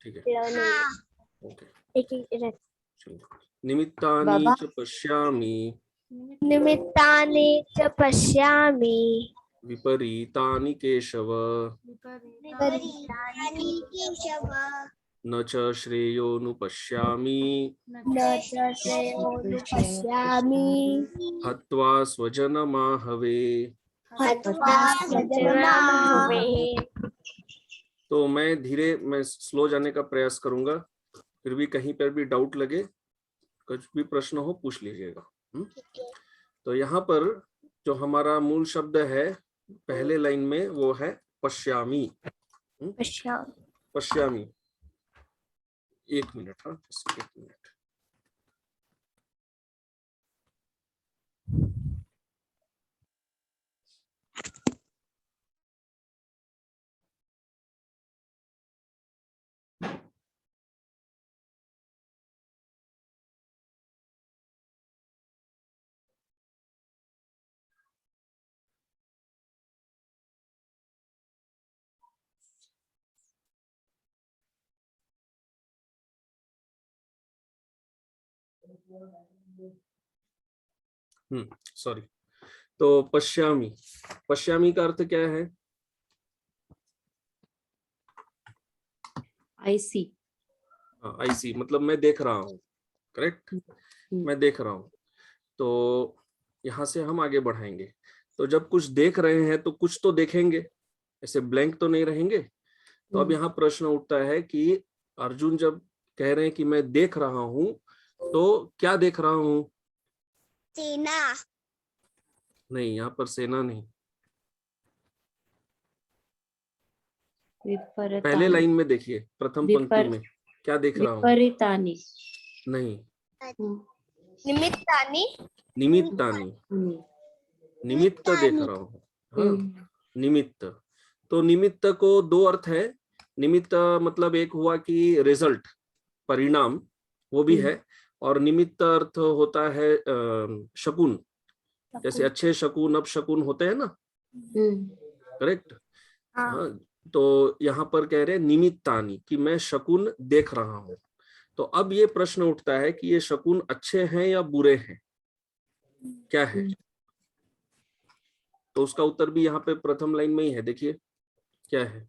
ठीक है, हाँ। ओके। एक निमित्तानि च पश्यामि निमित्तानि च पश्यामि विपरीतानि केशव विपरीतानि केशव न च श्रेयोनुपश्यामि न च श्रेयोनुपश्यामि हत्वा स्वजनमाहवे। हत्वा स्वजनमाहवे। तो मैं स्लो जाने का प्रयास करूंगा, फिर भी कहीं पर भी डाउट लगे, कुछ भी प्रश्न हो पूछ लीजिएगा। तो यहाँ पर जो हमारा मूल शब्द है पहले लाइन में वो है पश्यामी। पश्यामी, एक मिनट, हाँ एक मिनट। सॉरी। तो पश्यामी, पश्यामी का अर्थ क्या है? आई सी। आई सी मतलब मैं देख रहा हूँ, करेक्ट, मैं देख रहा हूँ। तो यहाँ से हम आगे बढ़ाएंगे। तो जब कुछ देख रहे हैं तो कुछ तो देखेंगे, ऐसे ब्लैंक तो नहीं रहेंगे। तो अब यहाँ प्रश्न उठता है कि अर्जुन जब कह रहे हैं कि मैं देख रहा हूँ, तो क्या देख रहा हूँ? सेना नहीं, यहाँ पर सेना नहीं। पहले लाइन में देखिए, प्रथम पंक्ति में क्या देख रहा हूँ? विपरीतानि नहीं, निमित्तानि निमित्तानि, निमित्त देख रहा हूँ। हाँ, निमित्त। तो निमित्त को दो अर्थ है। निमित्त मतलब एक हुआ कि रिजल्ट, परिणाम, वो भी है, और निमित्त अर्थ होता है शकुन, जैसे अच्छे शकुन अपशकुन होते हैं ना, करेक्ट। हाँ, तो यहाँ पर कह रहे हैं निमित्तानि कि मैं शकुन देख रहा हूँ। तो अब ये प्रश्न उठता है कि ये शकुन अच्छे हैं या बुरे हैं, क्या है? तो उसका उत्तर भी यहाँ पे प्रथम लाइन में ही है, देखिए क्या है।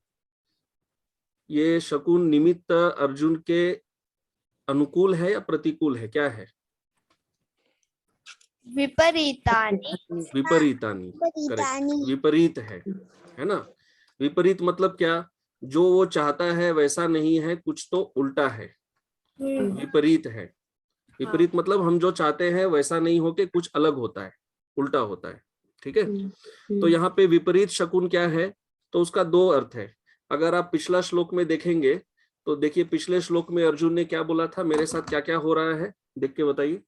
ये शकुन निमित्त अर्जुन के अनुकूल है या प्रतिकूल है, क्या है? विपरीतानि विपरीतानि, करेक्ट, विपरीत है ना। विपरीत मतलब क्या? जो वो चाहता है वैसा नहीं है, कुछ तो उल्टा है, विपरीत है। विपरीत मतलब हम जो चाहते हैं वैसा नहीं होके कुछ अलग होता है, उल्टा होता है, ठीक है। तो यहाँ पे विपरीत शकुन क्या है? तो उसका दो अर्थ है। अगर आप पिछला श्लोक में देखेंगे तो देखिए, पिछले श्लोक में अर्जुन ने क्या बोला था, मेरे साथ क्या क्या हो रहा है, देख के बताइए।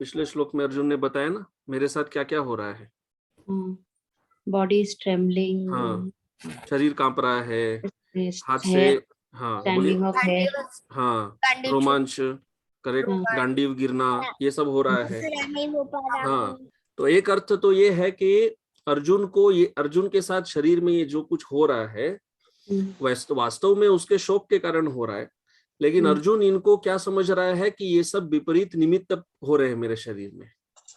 पिछले श्लोक में अर्जुन ने बताया ना, मेरे साथ क्या क्या हो रहा है। बॉडी इज ट्रेम्बलिंग, हाँ, शरीर कांप रहा है, हाथ से, हाँ बोलिए, हाँ, रोमांच, करेक्ट, गांडीव गिरना, ये सब हो रहा है। हाँ, तो एक अर्थ तो ये है कि अर्जुन को, ये अर्जुन के साथ शरीर में ये जो कुछ हो रहा है वैसे वास्तव में उसके शोक के कारण हो रहा है, लेकिन अर्जुन इनको क्या समझ रहा है कि ये सब विपरीत निमित्त हो रहे हैं मेरे शरीर में।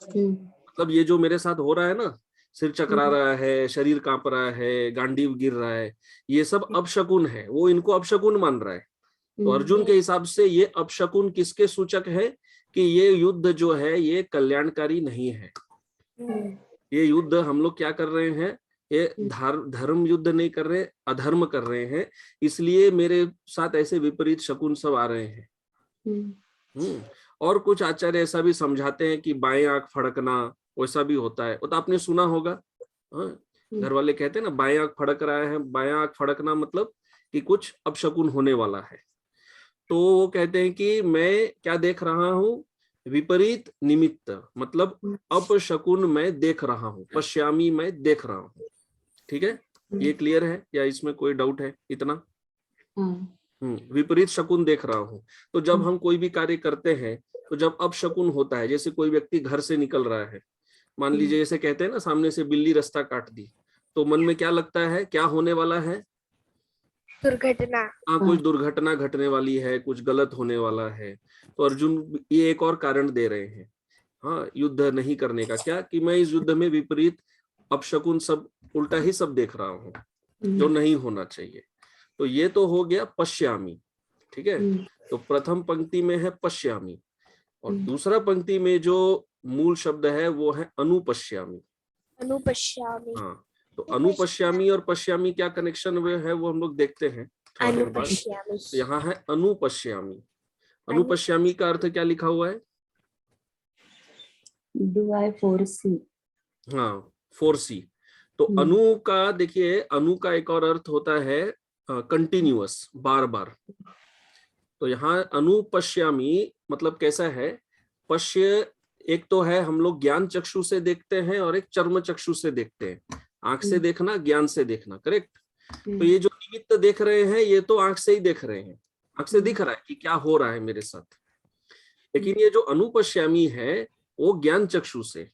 मतलब ये जो मेरे साथ हो रहा है ना, सिर चकरा रहा है, शरीर कांप रहा है, गांडीव गिर रहा है, ये सब अपशकुन है, वो इनको अपशकुन मान रहा है। तो अर्जुन के हिसाब से ये अपशकुन किसके सूचक है? कि ये युद्ध जो है ये कल्याणकारी नहीं है। ये युद्ध हम लोग क्या कर रहे हैं, ये धर्म युद्ध नहीं कर रहे, अधर्म कर रहे हैं, इसलिए मेरे साथ ऐसे विपरीत शकुन सब आ रहे हैं। और कुछ आचार्य ऐसा भी समझाते हैं कि बाएं आंख फड़कना वैसा भी होता है, वो तो आपने सुना होगा। घर वाले कहते हैं ना, बाएं आंख फड़क रहा है, बाएं आंख फड़कना मतलब कि कुछ अपशकुन होने वाला है। तो वो कहते हैं कि मैं क्या देख रहा हूँ, विपरीत निमित्त मतलब अपशकुन मैं देख रहा हूँ, पश्यामी मैं देख रहा हूँ। ठीक है, ये क्लियर है या इसमें कोई डाउट है? इतना विपरीत शकुन देख रहा हूँ। तो जब हम कोई भी कार्य करते हैं तो जब अपशकुन होता है, जैसे कोई व्यक्ति घर से निकल रहा है, मान लीजिए जैसे कहते हैं ना, सामने से बिल्ली रास्ता काट दी, तो मन में क्या लगता है, क्या होने वाला है? दुर्घटना। हाँ, कुछ दुर्घटना घटने वाली है, कुछ गलत होने वाला है। तो अर्जुन ये एक और कारण दे रहे हैं, हाँ, युद्ध नहीं करने का। क्या कि मैं इस युद्ध में विपरीत अपशकुन सब उल्टा ही सब देख रहा हूँ, जो नहीं होना चाहिए। तो ये तो हो गया पश्यामी, ठीक है। तो प्रथम पंक्ति में है पश्यामी, और दूसरा पंक्ति में जो मूल शब्द है वो है अनुपश्यामी। अनुपश्यामी। हाँ, तो अनुपश्यामी और पश्यामी क्या कनेक्शन हुए है वो हम लोग देखते हैं थोड़ा देर बाद। तो यहाँ है अनुपश्यामी। अनुपश्यामी का अर्थ क्या लिखा हुआ है? Do I foresee? हाँ, फोरसी। तो अनु का देखिए, अनु का एक और अर्थ होता है कंटिन्यूअस, बार बार। तो यहाँ अनुपश्यामी मतलब कैसा है? पश्य एक तो है हम लोग ज्ञान चक्षु से देखते हैं, और एक चर्म चक्षु से देखते हैं। आंख से देखना, ज्ञान से देखना, करेक्ट। तो ये जो निमित्त देख रहे हैं ये तो आंख से ही देख रहे हैं, आंख से दिख रहा है कि क्या हो रहा है मेरे साथ। लेकिन ये जो अनुपश्यामी है वो ज्ञान चक्षु से,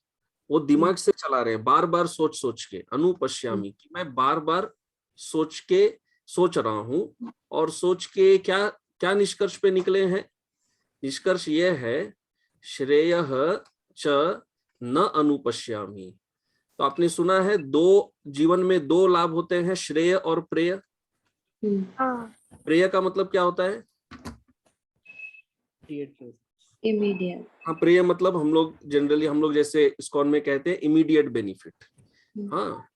वो दिमाग से चला रहे हैं, बार बार सोच सोच के। अनुपश्यामी कि मैं बार बार सोच रहा हूं, और सोच के क्या क्या निष्कर्ष पे निकले हैं? निष्कर्ष ये है, श्रेयः च न अनुपश्यामी। तो आपने सुना है दो जीवन में दो लाभ होते हैं, श्रेय और प्रेय। प्रेय का मतलब क्या होता है? Immediate. हाँ, प्रेय मतलब हम लोग जनरली हम लोग जैसे इस्कॉन में कहते हैं इमीडिएट बेनिफिट। हाँ,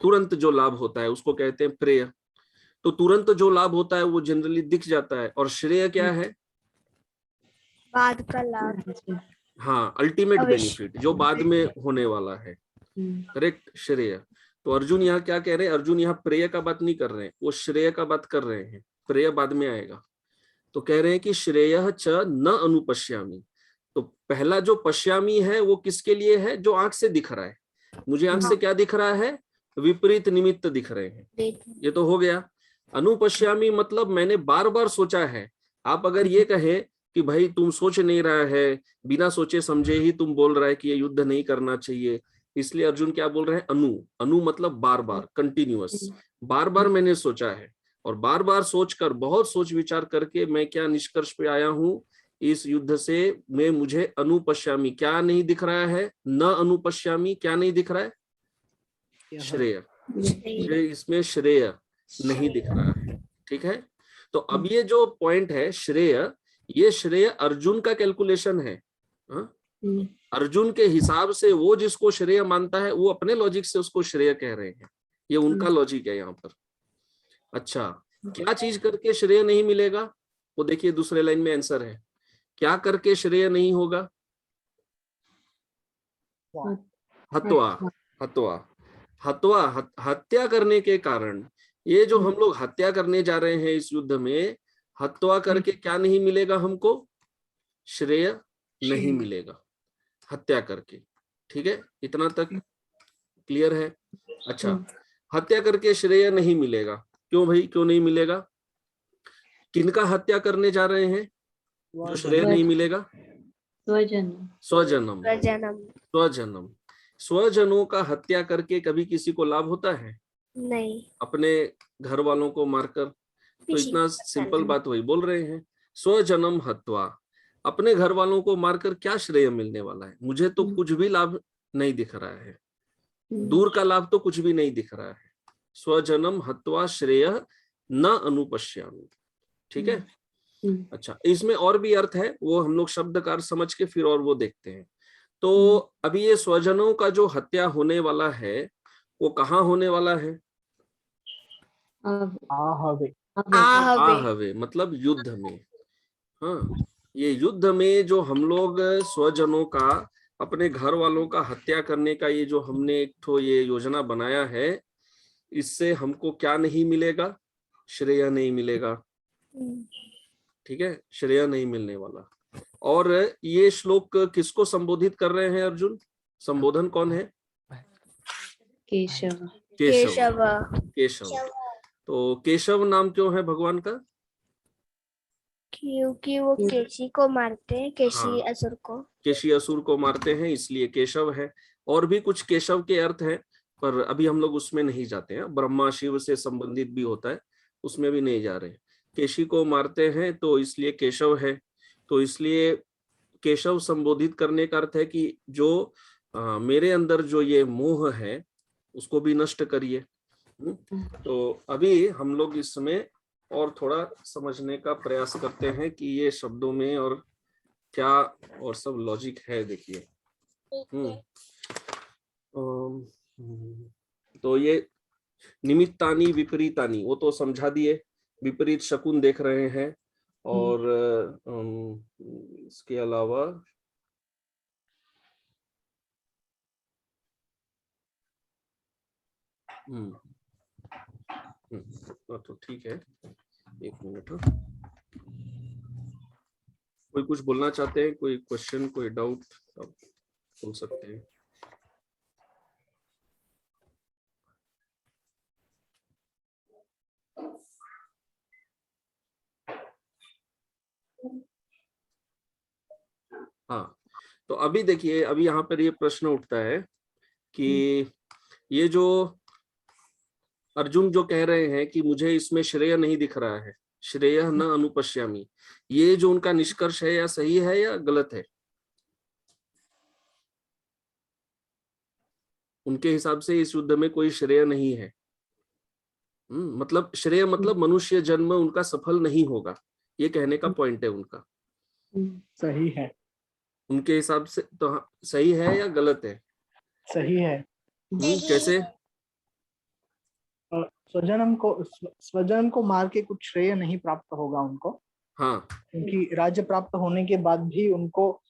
तुरंत जो लाभ होता है उसको कहते हैं प्रेय। तो तुरंत जो लाभ होता है वो जनरली दिख जाता है। और श्रेय क्या है? बाद का लाभ। हाँ, अल्टीमेट बेनिफिट जो बाद में होने वाला है, करेक्ट, श्रेय। तो अर्जुन यहाँ क्या कह रहे हैं? अर्जुन यहाँ प्रेय का बात नहीं कर रहे हैं, वो श्रेय का बात कर रहे हैं। प्रेय बाद में आएगा। तो कह रहे हैं कि श्रेयः च न अनुपश्यामी। तो पहला जो पश्यामी है वो किसके लिए है? जो आंख से दिख रहा है। मुझे आंख से क्या दिख रहा है? विपरीत निमित्त दिख रहे हैं, ये तो हो गया। अनुपश्यामी मतलब मैंने बार बार सोचा है। आप अगर ये कहे कि भाई तुम सोच नहीं रहा है, बिना सोचे समझे ही तुम बोल रहा है कि ये युद्ध नहीं करना चाहिए, इसलिए अर्जुन क्या बोल रहे हैं? अनु मतलब बार बार, कंटिन्यूअस। बार बार मैंने सोचा है, और बार बार सोचकर, बहुत सोच विचार करके मैं क्या निष्कर्ष पे आया हूं? इस युद्ध से मैं मुझे अनुपश्यामी क्या नहीं दिख रहा है? न अनुपश्यामी क्या नहीं दिख रहा है? श्रेय। इसमें श्रेय नहीं दिख रहा है, ठीक है। तो अब ये जो पॉइंट है श्रेय, ये श्रेय अर्जुन का कैलकुलेशन है। अर्जुन के हिसाब से वो जिसको श्रेय मानता है वो अपने लॉजिक से उसको श्रेय कह रहे हैं, ये उनका लॉजिक है यहाँ पर। अच्छा, क्या चीज करके श्रेय नहीं मिलेगा? वो देखिए दूसरे लाइन में आंसर है। क्या करके श्रेय नहीं होगा? हत्वा। हत्वा, हत्वा, हत्या करने के कारण। ये जो हम लोग हत्या करने जा रहे हैं इस युद्ध में, हत्वा करके क्या नहीं मिलेगा हमको? श्रेय नहीं मिलेगा हत्या करके, ठीक है। इतना तक क्लियर है? अच्छा, हत्या करके श्रेय नहीं मिलेगा। क्यों भाई, क्यों नहीं मिलेगा? किनका हत्या करने जा रहे हैं जो श्रेय नहीं मिलेगा? स्वजनम। स्वजनम। स्वजनों का हत्या करके कभी किसी को लाभ होता है? नहीं। अपने घर वालों को मारकर। तो इतना सिंपल बात वही बोल रहे हैं, स्वजनम हत्वा। अपने घर वालों को मारकर क्या श्रेय मिलने वाला है? मुझे तो कुछ भी लाभ नहीं दिख रहा है, दूर का लाभ तो कुछ भी नहीं दिख रहा है। स्वजनम हत्वा श्रेय न अनुपश्यामी, ठीक है। अच्छा, इसमें और भी अर्थ है, वो हम लोग शब्दकार समझ के फिर और वो देखते हैं। तो अभी ये स्वजनों का जो हत्या होने वाला है वो कहाँ होने वाला है? आहवे मतलब युद्ध में। हाँ, ये युद्ध में जो हम लोग स्वजनों का, अपने घर वालों का हत्या करने का ये जो हमने एक तो ये योजना बनाया है, इससे हमको क्या नहीं मिलेगा? श्रेय नहीं मिलेगा, ठीक है, श्रेय नहीं मिलने वाला। और ये श्लोक किसको संबोधित कर रहे हैं अर्जुन? संबोधन कौन है? केशव। केशव। केशव। तो केशव नाम क्यों है भगवान का? क्योंकि वो केशी को मारते हैं, केशी असुर को। केशी असुर को मारते हैं इसलिए केशव है। और भी कुछ केशव के अर्थ हैं, पर अभी हम लोग उसमें नहीं जाते हैं। ब्रह्मा शिव से संबंधित भी होता है, उसमें भी नहीं जा रहे। केशी को मारते हैं तो इसलिए केशव है, तो इसलिए केशव संबोधित करने का अर्थ है कि जो मेरे अंदर जो ये मोह है उसको भी नष्ट करिए। तो अभी हम लोग इसमें और थोड़ा समझने का प्रयास करते हैं कि ये शब्दों में और क्या और सब लॉजिक है। देखिए तो ये निमित्तानी विपरीतानी वो तो समझा दिए, विपरीत शकुन देख रहे हैं। और इसके अलावा तो ठीक है, एक मिनट। कोई कुछ बोलना चाहते हैं, कोई क्वेश्चन, कोई डाउट, आप बोल सकते हैं। हाँ, तो अभी देखिए, अभी यहाँ पर ये प्रश्न उठता है कि ये जो अर्जुन जो कह रहे हैं कि मुझे इसमें श्रेय नहीं दिख रहा है, श्रेय न अनुपश्यामी, ये जो उनका निष्कर्ष है या सही है या गलत है? उनके हिसाब से इस युद्ध में कोई श्रेय नहीं है। मतलब श्रेय मतलब मनुष्य जन्म उनका सफल नहीं होगा, ये कहने का पॉइंट है उनका। सही है उनके हिसाब से तो सही है या गलत है? सही है। कैसे? स्वजन्म को मार के कुछ श्रेय नहीं प्राप्त होगा उनको। हाँ, क्योंकि राज्य प्राप्त होने के बाद भी उनको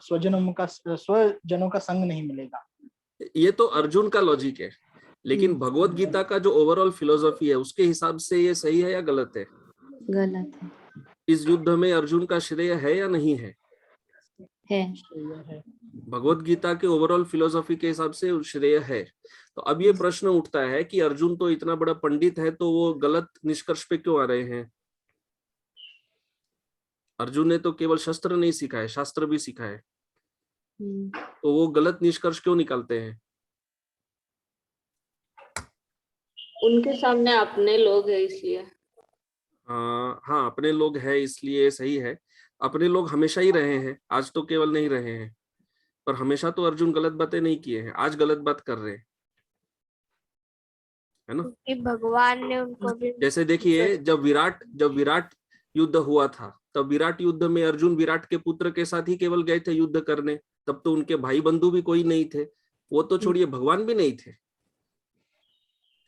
स्वजनों का संग नहीं मिलेगा। ये तो अर्जुन का लॉजिक है, लेकिन भगवत गीता का जो ओवरऑल फिलोसॉफी है उसके हिसाब से ये सही है या गलत है? गलत है। इस युद्ध में अर्जुन का श्रेय है या नहीं है? भगवत गीता के ओवरऑल फिलोसॉफी के हिसाब से श्रेय है। तो अब ये प्रश्न उठता है कि अर्जुन तो इतना बड़ा पंडित है, तो वो गलत निष्कर्ष पे क्यों आ रहे हैं? अर्जुन ने तो केवल शस्त्र नहीं सीखा है, शास्त्र भी सीखा है, तो वो गलत निष्कर्ष क्यों निकालते हैं? उनके सामने अपने लोग हैं इसलिए। हाँ, अपने लोग हैं इसलिए सही है। अपने लोग हमेशा ही रहे हैं, आज तो केवल नहीं रहे हैं, पर हमेशा तो अर्जुन गलत बातें नहीं किए हैं, आज गलत बात कर रहे हैं, है ना? कि भगवान ने उनको भी, जैसे देखिए, जब विराट युद्ध हुआ था, तब विराट युद्ध में अर्जुन विराट के पुत्र के साथ ही केवल गए थे युद्ध करने, तब तो उनके भाई बंधु भी कोई नहीं थे, वो तो छोड़िए भगवान भी नहीं थे।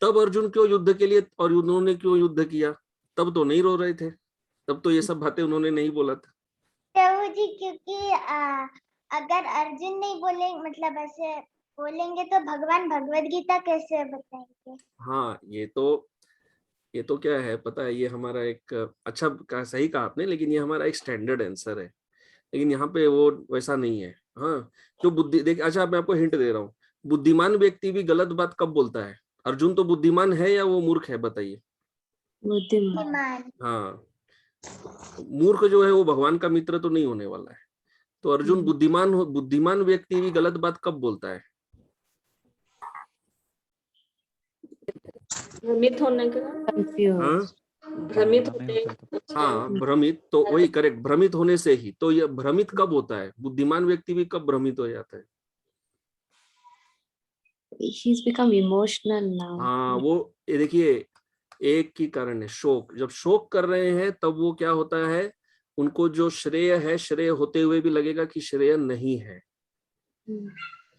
तब अर्जुन क्यों युद्ध के लिए, और उन्होंने क्यों युद्ध किया? तब तो नहीं रो रहे थे, तब तो ये सब बातें उन्होंने नहीं बोला था। प्रभु जी, क्योंकि अगर अर्जुन नहीं बोले, मतलब ऐसे बोलेंगे तो भगवान भगवत गीता कैसे बताएंगे? हाँ, ये तो क्या है पता है, ये हमारा एक अच्छा सही कहा आपने, लेकिन ये हमारा एक स्टैंडर्ड आंसर है, लेकिन यहाँ पे वो वैसा नहीं है। हाँ, जो बुद्धि देख, अच्छा मैं आपको हिंट दे रहा हूँ, बुद्धिमान व्यक्ति भी गलत बात कब बोलता है? अर्जुन तो बुद्धिमान है या वो मूर्ख है, बताइए? बुद्धिमान। हाँ, मूर्ख जो है वो भगवान का मित्र तो नहीं होने वाला है। तो अर्जुन बुद्धिमान व्यक्ति भी गलत बात कब बोलता है? भ्रमित होने के, हाँ, भ्रमित, तो वही करेक्ट, भ्रमित होने से ही। तो ये भ्रमित कब होता है? बुद्धिमान व्यक्ति भी कब भ्रमित हो जाता है? He's become emotional now. हाँ, वो देखिए, एक ही कारण है शोक। जब शोक कर रहे हैं तब वो क्या होता है, उनको जो श्रेय है, श्रेय होते हुए भी लगेगा कि श्रेय नहीं है,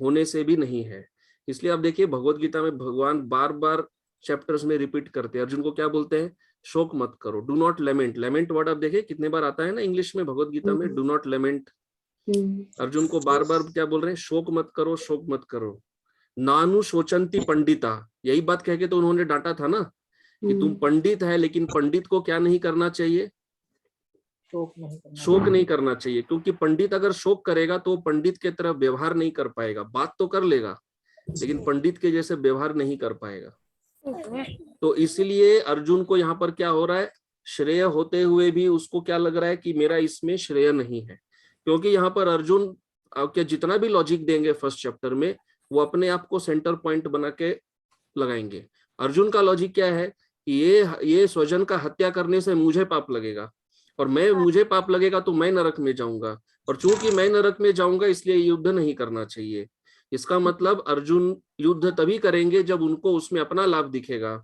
होने से भी नहीं है। इसलिए आप देखिए, भगवत गीता में भगवान बार बार चैप्टर्स में रिपीट करते हैं। अर्जुन को क्या बोलते हैं? शोक मत करो, do not lament. Lament word आप देखिए कितने बार आता है ना इंग्लिश में, भगवत गीता में, डू नॉट लेमेंट। अर्जुन को बार बार क्या बोल रहे हैं? शोक मत करो, शोक मत करो। नानु शोचंती पंडिता, यही बात कह के तो उन्होंने डांटा था ना कि तुम पंडित है, लेकिन पंडित को क्या नहीं करना चाहिए? शोक नहीं करना चाहिए, क्योंकि पंडित अगर शोक करेगा तो पंडित के तरह व्यवहार नहीं कर पाएगा। बात तो कर लेगा, लेकिन पंडित के जैसे व्यवहार नहीं कर पाएगा। तो इसलिए अर्जुन को यहाँ पर क्या हो रहा है, श्रेय होते हुए भी उसको क्या लग रहा है कि मेरा इसमें श्रेय नहीं है। क्योंकि यहाँ पर अर्जुन क्या जितना भी लॉजिक देंगे फर्स्ट चैप्टर में, वो अपने आप को सेंटर पॉइंट बना के लगाएंगे। अर्जुन का लॉजिक क्या है कि ये स्वजन का हत्या करने से मुझे पाप लगेगा, और मुझे पाप लगेगा तो मैं नरक में जाऊंगा, और चूंकि मैं नरक में जाऊंगा इसलिए युद्ध नहीं करना चाहिए। इसका मतलब अर्जुन युद्ध तभी करेंगे जब उनको उसमें अपना लाभ दिखेगा।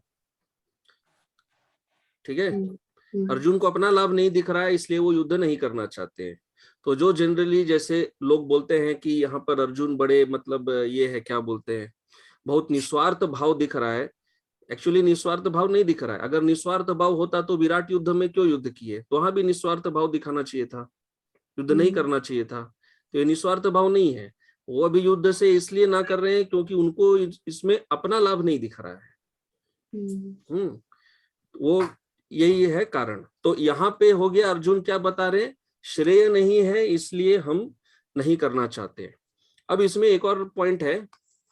ठीक है, अर्जुन को अपना लाभ नहीं दिख रहा है इसलिए वो युद्ध नहीं करना चाहते हैं। तो जो जनरली जैसे लोग बोलते हैं कि यहाँ पर अर्जुन बड़े मतलब ये है, क्या बोलते हैं, बहुत निस्वार्थ भाव दिख रहा है। एक्चुअली निस्वार्थ भाव नहीं दिख रहा है। अगर निस्वार्थ भाव होता तो विराट युद्ध में क्यों युद्ध किए, तो वहां भी निस्वार्थ भाव दिखाना चाहिए था, युद्ध नहीं करना चाहिए था। तो ये निस्वार्थ भाव नहीं है। वो अभी युद्ध से इसलिए ना कर रहे हैं क्योंकि उनको इसमें अपना लाभ नहीं दिख रहा है। वो यही है कारण। तो यहाँ पे हो गया, अर्जुन क्या बता रहे, श्रेय नहीं है इसलिए हम नहीं करना चाहते। अब इसमें एक और पॉइंट है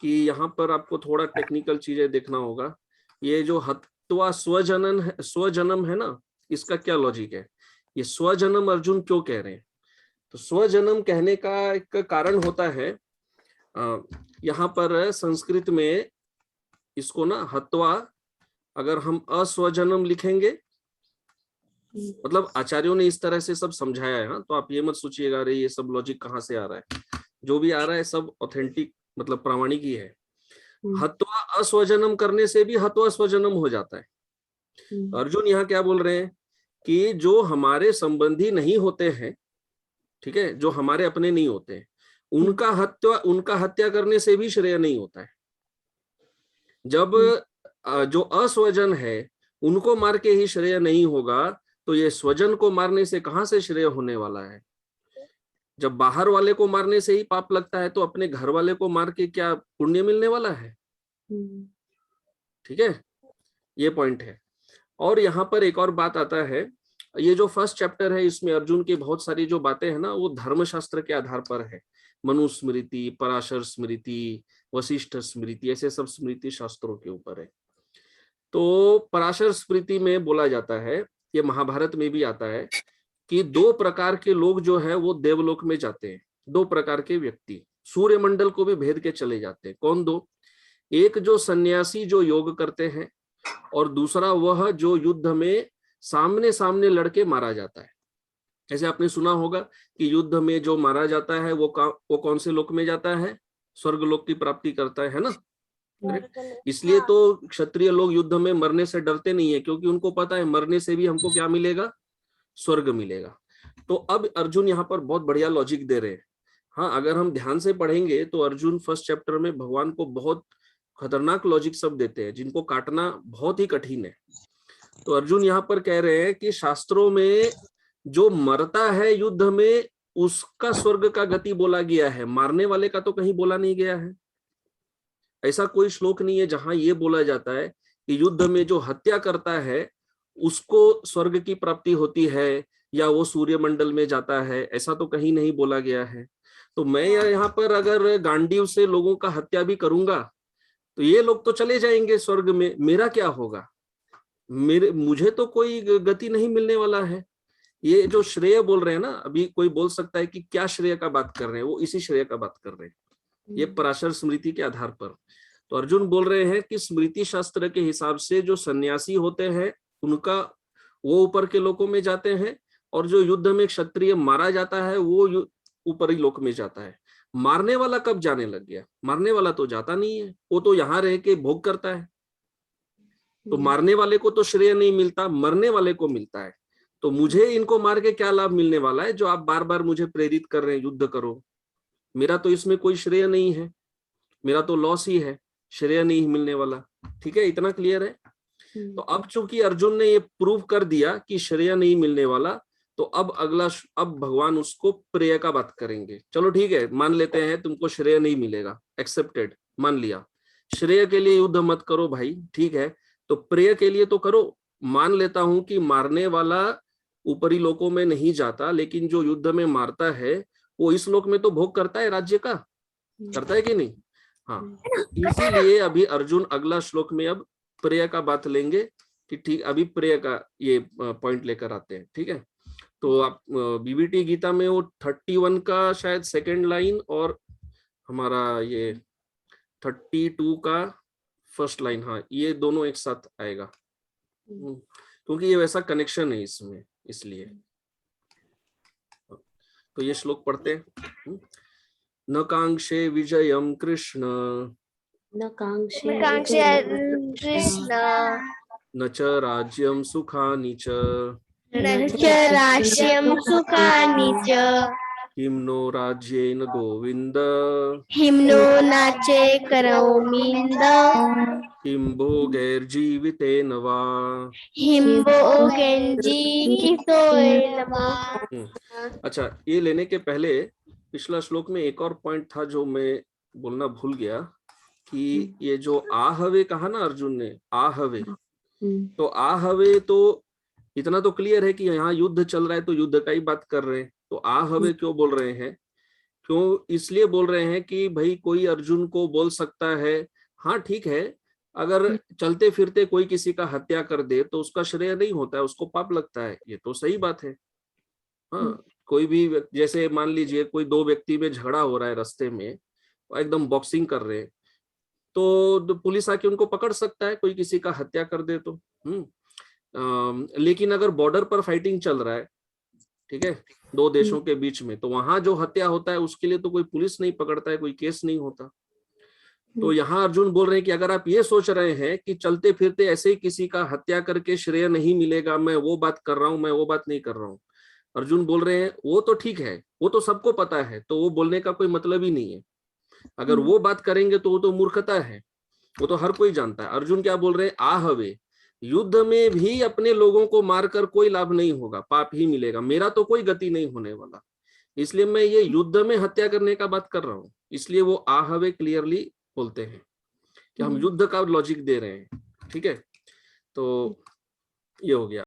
कि यहाँ पर आपको थोड़ा टेक्निकल चीजें देखना होगा। ये जो हत्वा स्वजनम है ना, इसका क्या लॉजिक है, ये स्वजनम अर्जुन क्यों कह रहे हैं। तो स्वजनम कहने का एक कारण होता है, यहाँ पर संस्कृत में इसको ना हत्वा अगर हम अस्वजनम लिखेंगे, मतलब आचार्यों ने इस तरह से सब समझाया है। तो आप ये मत सोचिएगा अरे ये सब लॉजिक कहाँ से आ रहा है, जो भी आ रहा है सब ऑथेंटिक मतलब प्रामाणिक ही है। हत्वा अस्वजनम करने से भी हत्वा स्वजनम हो जाता है। तो अर्जुन यहाँ क्या बोल रहे हैं कि जो हमारे संबंधी नहीं होते हैं, ठीक है, जो हमारे अपने नहीं होते हैं, उनका हत्या करने से भी श्रेय नहीं होता है। जब जो अस्वजन है उनको मार के ही श्रेय नहीं होगा, तो ये स्वजन को मारने से कहां से श्रेय होने वाला है। जब बाहर वाले को मारने से ही पाप लगता है तो अपने घर वाले को मार के क्या पुण्य मिलने वाला है। ठीक है, ये पॉइंट है। और यहाँ पर एक और बात आता है, ये जो फर्स्ट चैप्टर है इसमें अर्जुन की बहुत सारी जो बातें हैं ना वो धर्मशास्त्र के आधार पर है। मनुस्मृति, पराशर स्मृति, वशिष्ठ स्मृति, ऐसे सब स्मृति शास्त्रों के ऊपर है। तो पराशर स्मृति में बोला जाता है, ये महाभारत में भी आता है कि 2 प्रकार के लोग जो है वो देवलोक में जाते हैं। 2 प्रकार के व्यक्ति सूर्यमंडल को भी भेद के चले जाते हैं। कौन 2? एक जो सन्यासी जो योग करते हैं, और दूसरा वह जो युद्ध में सामने सामने लड़के मारा जाता है। ऐसे आपने सुना होगा कि युद्ध में जो मारा जाता है वो कौन से लोक में जाता है, स्वर्ग लोक की प्राप्ति करता है ना। इसलिए तो क्षत्रिय लोग युद्ध में मरने से डरते नहीं है, क्योंकि उनको पता है मरने से भी हमको क्या मिलेगा, स्वर्ग मिलेगा। तो अब अर्जुन यहाँ पर बहुत बढ़िया लॉजिक दे रहे हैं। हाँ, अगर हम ध्यान से पढ़ेंगे तो अर्जुन फर्स्ट चैप्टर में भगवान को बहुत खतरनाक लॉजिक सब देते हैं जिनको काटना बहुत ही कठिन है। तो अर्जुन यहाँ पर कह रहे हैं कि शास्त्रों में जो मरता है युद्ध में उसका स्वर्ग का गति बोला गया है, मारने वाले का तो कहीं बोला नहीं गया है। ऐसा कोई श्लोक नहीं है जहां ये बोला जाता है कि युद्ध में जो हत्या करता है उसको स्वर्ग की प्राप्ति होती है या वो सूर्यमंडल में जाता है, ऐसा तो कहीं नहीं बोला गया है। तो मैं यहाँ पर अगर गांडीव से लोगों का हत्या भी करूंगा तो ये लोग तो चले जाएंगे स्वर्ग में, मेरा क्या होगा, मुझे तो कोई गति नहीं मिलने वाला है। ये जो श्रेय बोल रहे हैं ना, अभी कोई बोल सकता है कि क्या श्रेय का बात कर रहे हैं, वो इसी श्रेय का बात कर रहे हैं, ये पराशर स्मृति के आधार पर। तो अर्जुन बोल रहे हैं कि स्मृति शास्त्र के हिसाब से जो सन्यासी होते हैं उनका वो ऊपर के लोकों में जाते हैं, और जो युद्ध में क्षत्रिय मारा जाता है वो ऊपरी लोक में जाता है। मारने वाला कब जाने लग गया, मारने वाला तो जाता नहीं है, वो तो यहाँ रह के भोग करता है। तो मारने वाले को तो श्रेय नहीं मिलता, मरने वाले को मिलता है। तो मुझे इनको मार के क्या लाभ मिलने वाला है जो आप बार बार मुझे प्रेरित कर रहे हैं युद्ध करो, मेरा तो इसमें कोई श्रेय नहीं है, मेरा तो लॉस ही है, श्रेय नहीं मिलने वाला। ठीक है, इतना क्लियर है। तो अब चूंकि अर्जुन ने ये प्रूव कर दिया कि श्रेय नहीं मिलने वाला, तो अब भगवान उसको प्रेय का बात करेंगे। चलो ठीक है, मान लेते हैं तुमको श्रेय नहीं मिलेगा, एक्सेप्टेड, मान लिया। श्रेय के लिए युद्ध मत करो भाई, ठीक है, तो प्रेय के लिए तो करो। मान लेता हूं कि मारने वाला ऊपरी लोकों में नहीं जाता, लेकिन जो युद्ध में मारता है वो इस लोक में तो भोग करता है, राज्य का करता है कि नहीं। हाँ, इसीलिए अभी अर्जुन अगला श्लोक में अब प्रेय का बात लेंगे कि ठीक, अभी प्रेय का ये पॉइंट लेकर आते हैं। ठीक है, तो आप बीबीटी गीता में वो 31 का शायद 2nd लाइन और हमारा ये 32 का फर्स्ट लाइन, हाँ ये दोनों एक साथ आएगा क्योंकि ये वैसा कनेक्शन है इसमें, इसलिए। तो ये श्लोक पढ़ते हैं। न कांक्षे विजयम कृष्ण, न कांक्षे कृष्ण, न च राज्यम सुखानि च, न च राज्यं सुखानि च, किं नो राज्येन गोविन्द, हिम्नो नाचे करोमीन्द, किं भोगैर्जीवितेन वा। अच्छा, ये लेने के पहले पिछला श्लोक में एक और पॉइंट था जो मैं बोलना भूल गया कि ये जो आहवे कहा ना अर्जुन ने, आहवे, तो आहवे तो इतना तो क्लियर है कि यहाँ युद्ध चल रहा है तो युद्ध का ही बात कर रहे हैं। तो आहवे क्यों बोल रहे हैं? क्यों इसलिए बोल रहे हैं कि भाई कोई अर्जुन को बोल सकता है, हाँ ठीक है, अगर चलते फिरते कोई किसी का हत्या कर दे तो उसका श्रेय नहीं होता है, उसको पाप लगता है, ये तो सही बात है। हाँ, कोई भी जैसे मान लीजिए कोई दो व्यक्ति में झगड़ा हो रहा है रास्ते में, एकदम बॉक्सिंग कर रहे हैं, तो पुलिस आके उनको पकड़ सकता है, कोई किसी का हत्या कर दे तो। लेकिन अगर बॉर्डर पर फाइटिंग चल रहा है, ठीक है, दो देशों के बीच में, तो वहां जो हत्या होता है उसके लिए तो कोई पुलिस नहीं पकड़ता है, कोई केस नहीं होता। तो यहाँ अर्जुन बोल रहे हैं कि अगर आप ये सोच रहे हैं कि चलते फिरते ऐसे ही किसी का हत्या करके श्रेय नहीं मिलेगा, मैं वो बात कर रहा हूँ, मैं वो बात नहीं कर रहा हूँ। अर्जुन बोल रहे हैं वो तो ठीक है, वो तो सबको पता है, तो वो बोलने का कोई मतलब ही नहीं है। अगर वो बात करेंगे तो वो तो मूर्खता है, वो तो हर कोई जानता है। अर्जुन क्या बोल रहे हैं? आहवे, युद्ध में भी अपने लोगों को मारकर कोई लाभ नहीं होगा, पाप ही मिलेगा, मेरा तो कोई गति नहीं होने वाला, इसलिए मैं ये युद्ध में हत्या करने का बात कर रहा हूँ। इसलिए वो आहवे क्लियरली बोलते हैं कि हम युद्ध का लॉजिक दे रहे हैं। ठीक है, तो ये हो गया।